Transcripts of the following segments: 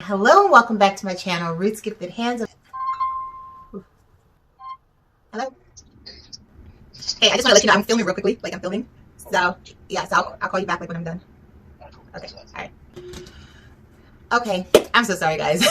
Hello and welcome back to my channel, Ruths Gifted Hands. Hello. Hey, I just want to let you know I'm filming real quickly, like I'm filming. So yeah, so I'll call you back like when I'm done. Okay, all right. Okay, I'm so sorry guys.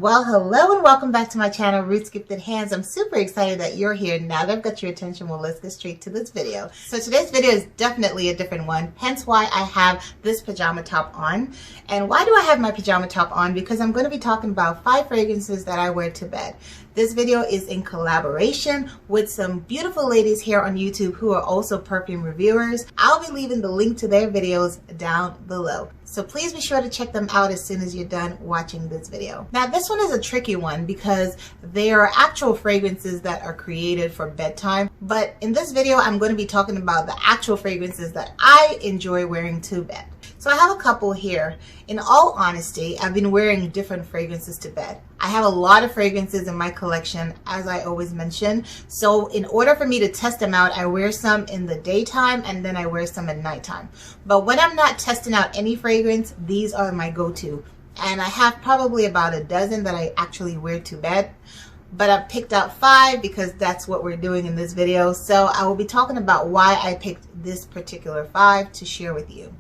Well, hello and welcome back to my channel, Ruths Gifted Hands. I'm super excited that you're here. Now that I've got your attention, well, let's get straight to this video. So today's video is definitely a different one, hence why I have this pajama top on. And why do I have my pajama top on? Because I'm going to be talking about 5 fragrances that I wear to bed. This video is in collaboration with some beautiful ladies here on YouTube who are also perfume reviewers. I'll be leaving the link to their videos down below. So please be sure to check them out as soon as you're done watching this video. Now this one is a tricky one because they are actual fragrances that are created for bedtime. But in this video, I'm going to be talking about the actual fragrances that I enjoy wearing to bed. So I have a couple here. In all honesty, I've been wearing different fragrances to bed. I have a lot of fragrances in my collection, as I always mention. So in order for me to test them out, I wear some in the daytime and then I wear some at nighttime. But when I'm not testing out any fragrance, these are my go-to. And I have probably about a dozen that I actually wear to bed. But I've picked out 5 because that's what we're doing in this video. So I will be talking about why I picked this particular 5 to share with you.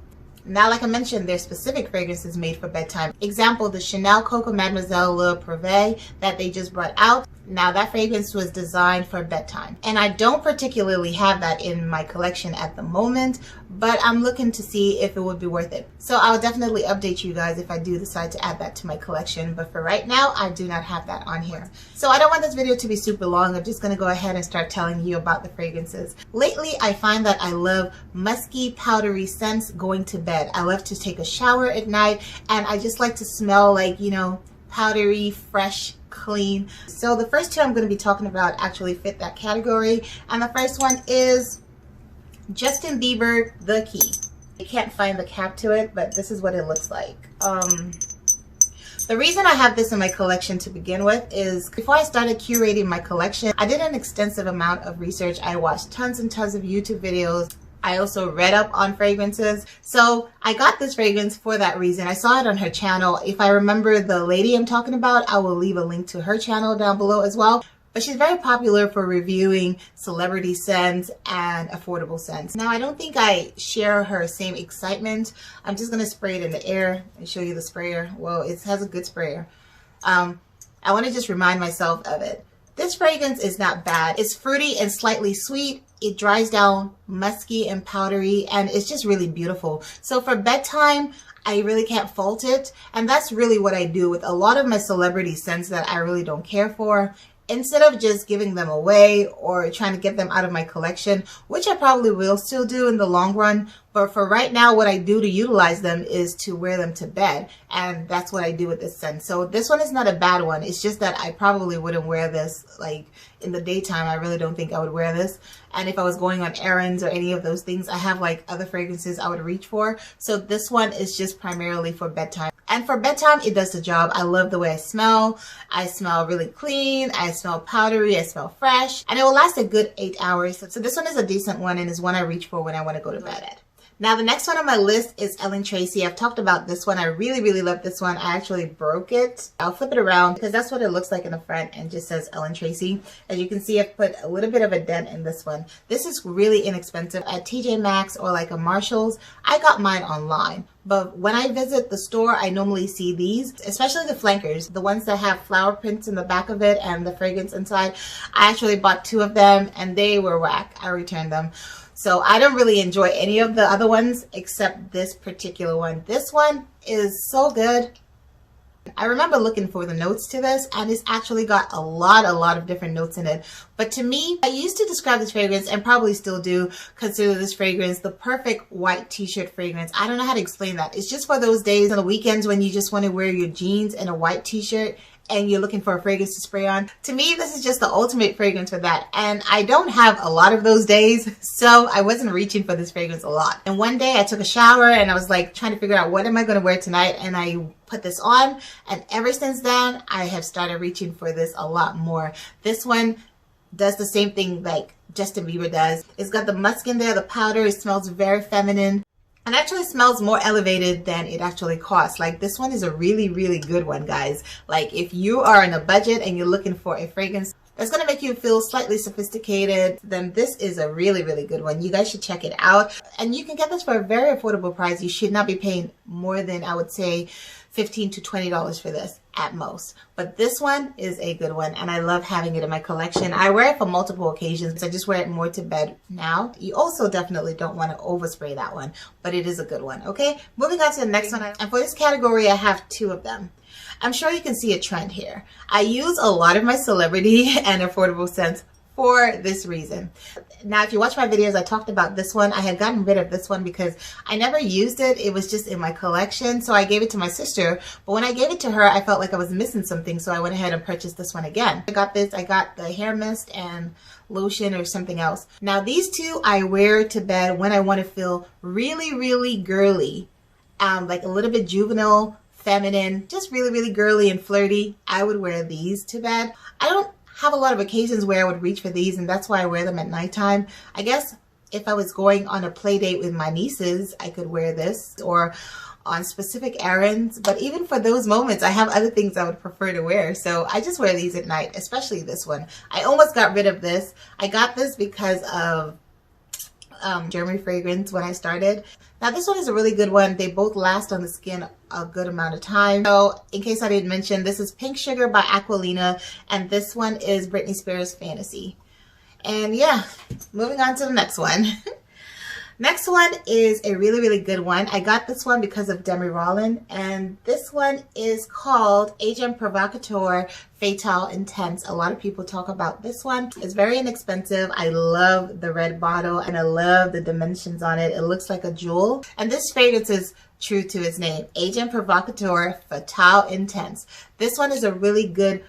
Now, like I mentioned, there's specific fragrances made for bedtime. Example, the Chanel Coco Mademoiselle Le Privé that they just brought out. Now, that fragrance was designed for bedtime. And I don't particularly have that in my collection at the moment, but I'm looking to see if it would be worth it. So I'll definitely update you guys if I do decide to add that to my collection. But for right now, I do not have that on here. So I don't want this video to be super long. I'm just going to go ahead and start telling you about the fragrances. Lately, I find that I love musky, powdery scents going to bed. I love to take a shower at night, and I just like to smell like, you know, powdery, fresh, clean. So the first 2 I'm going to be talking about actually fit that category. And the first one is Justin Bieber, The Key. I can't find the cap to it, but this is what it looks like. The reason I have this in my collection to begin with is before I started curating my collection, I did an extensive amount of research. I watched tons and tons of YouTube videos. I also read up on fragrances. So I got this fragrance for that reason. I saw it on her channel. If I remember the lady I'm talking about, I will leave a link to her channel down below as well. But she's very popular for reviewing celebrity scents and affordable scents. Now, I don't think I share her same excitement. I'm just going to spray it in the air and show you the sprayer. Well, it has a good sprayer. I want to just remind myself of it. This fragrance is not bad. It's fruity and slightly sweet. It dries down musky and powdery, and it's just really beautiful. So for bedtime, I really can't fault it. And that's really what I do with a lot of my celebrity scents that I really don't care for. Instead of just giving them away or trying to get them out of my collection, which I probably will still do in the long run. But for right now, what I do to utilize them is to wear them to bed. And that's what I do with this scent. So this one is not a bad one. It's just that I probably wouldn't wear this like in the daytime. I really don't think I would wear this. And if I was going on errands or any of those things, I have like other fragrances I would reach for. So this one is just primarily for bedtime. And for bedtime, it does the job. I love the way I smell. I smell really clean. I smell powdery. I smell fresh. And it will last a good 8 hours. So this one is a decent one and is one I reach for when I want to go to bed. Now, the next one on my list is Ellen Tracy. I've talked about this one. I really, really love this one. I actually broke it. I'll flip it around because that's what it looks like in the front and just says Ellen Tracy. As you can see, I've put a little bit of a dent in this one. This is really inexpensive. At TJ Maxx or like a Marshall's, I got mine online. But when I visit the store, I normally see these, especially the flankers, the ones that have flower prints in the back of it and the fragrance inside. I actually bought 2 of them and they were whack. I returned them. So I don't really enjoy any of the other ones except this particular one. This one is so good. I remember looking for the notes to this, and it's actually got a lot of different notes in it. But to me, I used to describe this fragrance, and probably still do consider this fragrance the perfect white t-shirt fragrance. I don't know how to explain that. It's just for those days on the weekends when you just want to wear your jeans and a white t-shirt and you're looking for a fragrance to spray on, to me, this is just the ultimate fragrance for that. And I don't have a lot of those days, so I wasn't reaching for this fragrance a lot. And one day I took a shower and I was like trying to figure out what am I going to wear tonight, and I put this on, and ever since then I have started reaching for this a lot more. This one does the same thing like Justin Bieber does. It's got the musk in there, the powder. It smells very feminine and actually smells more elevated than it actually costs. Like, this one is a really, really good one, guys. Like, if you are on a budget and you're looking for a fragrance that's going to make you feel slightly sophisticated, then this is a really, really good one. You guys should check it out. And you can get this for a very affordable price. You should not be paying more than, I would say, $15 to $20 for this at most. But this one is a good one, and I love having it in my collection. I wear it for multiple occasions. I just wear it more to bed now. You also definitely don't want to overspray that one, but it is a good one. Okay, moving on to the next one. And for this category, I have two of them. I'm sure you can see a trend here. I use a lot of my celebrity and affordable scents for this reason. Now, if you watch my videos, I talked about this one. I had gotten rid of this one because I never used it. It was just in my collection, so I gave it to my sister. But when I gave it to her, I felt like I was missing something, so I went ahead and purchased this one again. I got the hair mist and lotion or something else. Now, these two I wear to bed when I want to feel really, really girly, like a little bit juvenile, feminine, just really, really girly and flirty. I would wear these to bed. I don't have a lot of occasions where I would reach for these, and that's why I wear them at nighttime. I guess if I was going on a play date with my nieces, I could wear this, or on specific errands. But even for those moments, I have other things I would prefer to wear. So I just wear these at night, especially this one. I almost got rid of this. I got this because of German fragrance when I started. Now, this one is a really good one. They both last on the skin a good amount of time. So in case I didn't mention, this is Pink Sugar by Aquolina, and this one is Britney Spears Fantasy. And yeah, moving on to the next one. Next one is a really, really good one. I got this one because of Demi Rollin, and this one is called Agent Provocateur Fatale Intense. A lot of people talk about this one. It's very inexpensive. I love the red bottle, and I love the dimensions on it. It looks like a jewel. And this fragrance is true to its name, Agent Provocateur Fatale Intense. This one is a really good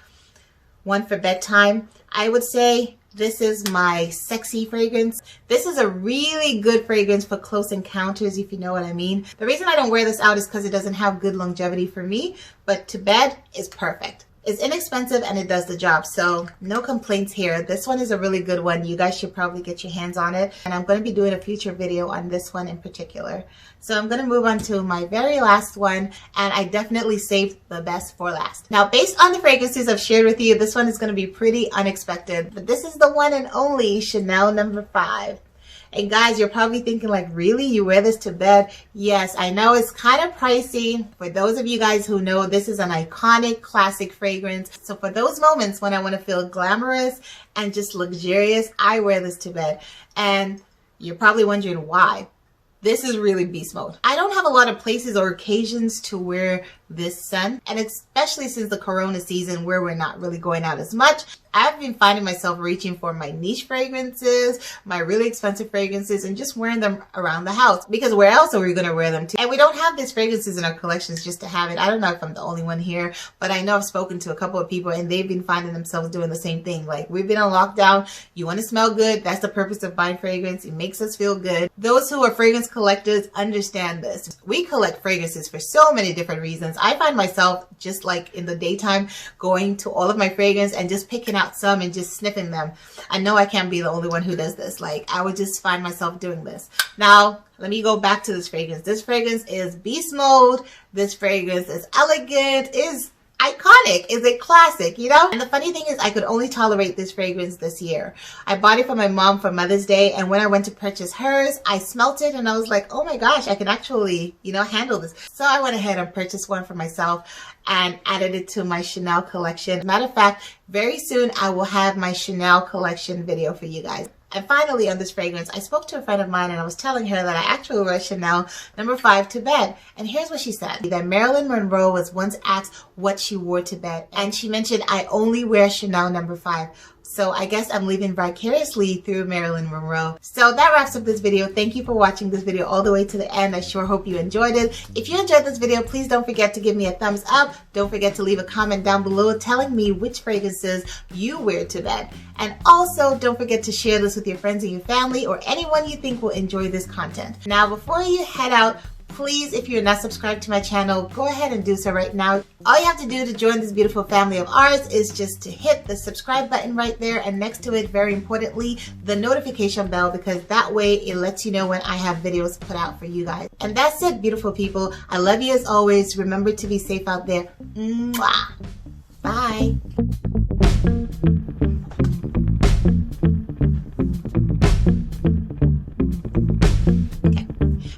one for bedtime. I would say this is my sexy fragrance. This is a really good fragrance for close encounters, if you know what I mean. The reason I don't wear this out is because it doesn't have good longevity for me, but to bed is perfect. It's inexpensive and it does the job, so no complaints here. This one is a really good one. You guys should probably get your hands on it, and I'm going to be doing a future video on this one in particular. So I'm going to move on to my very last one, and I definitely saved the best for last. Now, based on the fragrances I've shared with you, this one is going to be pretty unexpected, but this is the one and only Chanel No. 5. And guys, you're probably thinking like, really? You wear this to bed? Yes, I know it's kind of pricey. For those of you guys who know, this is an iconic classic fragrance. So for those moments when I want to feel glamorous and just luxurious, I wear this to bed. And you're probably wondering why. This is really beast mode. I don't have a lot of places or occasions to wear this scent, and especially since the Corona season where we're not really going out as much, I've been finding myself reaching for my niche fragrances, my really expensive fragrances, and just wearing them around the house, because where else are we going to wear them to? And we don't have these fragrances in our collections just to have it. I don't know if I'm the only one here, but I know I've spoken to a couple of people and they've been finding themselves doing the same thing. Like, we've been on lockdown. You want to smell good. That's the purpose of buying fragrance. It makes us feel good. Those who are fragrance collectors understand this. We collect fragrances for so many different reasons. I find myself just like in the daytime going to all of my fragrance and just picking out some and just sniffing them. I know I can't be the only one who does this. Like, I would just find myself doing this. Now, let me go back to this fragrance. This fragrance is beast mode. This fragrance is elegant, is iconic, is a classic, you know? And the funny thing is, I could only tolerate this fragrance this year. I bought it for my mom for Mother's Day, and when I went to purchase hers, I smelt it and I was like, oh my gosh, I can actually, you know, handle this. So I went ahead and purchased one for myself and added it to my Chanel collection. Matter of fact, very soon I will have my Chanel collection video for you guys. And finally, on this fragrance, I spoke to a friend of mine and I was telling her that I actually wear Chanel No. 5 to bed. And here's what she said. That Marilyn Monroe was once asked what she wore to bed. And she mentioned, I only wear Chanel No. 5. So I guess I'm living vicariously through Marilyn Monroe. So that wraps up this video. Thank you for watching this video all the way to the end. I sure hope you enjoyed it. If you enjoyed this video, please don't forget to give me a thumbs up. Don't forget to leave a comment down below telling me which fragrances you wear to bed. And also don't forget to share this with your friends and your family or anyone you think will enjoy this content. Now, before you head out, please, if you're not subscribed to my channel, go ahead and do so right now. All you have to do to join this beautiful family of ours is just to hit the subscribe button right there, and next to it, very importantly, the notification bell, because that way it lets you know when I have videos put out for you guys. And that's it, beautiful people. I love you as always. Remember to be safe out there. Mwah. Bye.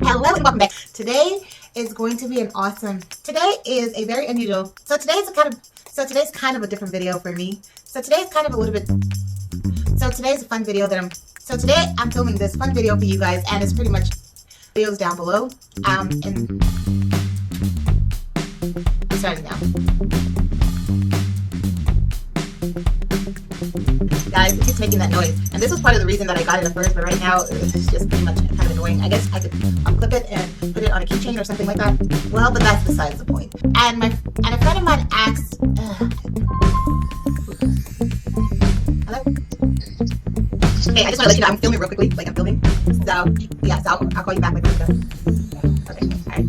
Hello and welcome back. Today is going to be today is a very unusual, today's kind of a different video for me. Today's a fun video today I'm filming this fun video for you guys, and it's pretty much videos down below. And I'm starting now. Guys, it keeps making that noise, and this was part of the reason that I got it at first, but right now it's just pretty much kind of annoying. I guess I could unclip it and put it on a keychain or something like that. Well, but that's besides the point. And a friend of mine asked, hello? Hey, I just want to let you know I'm filming real quickly, like I'm filming. So, yeah, so I'll call you back later. Okay, alright.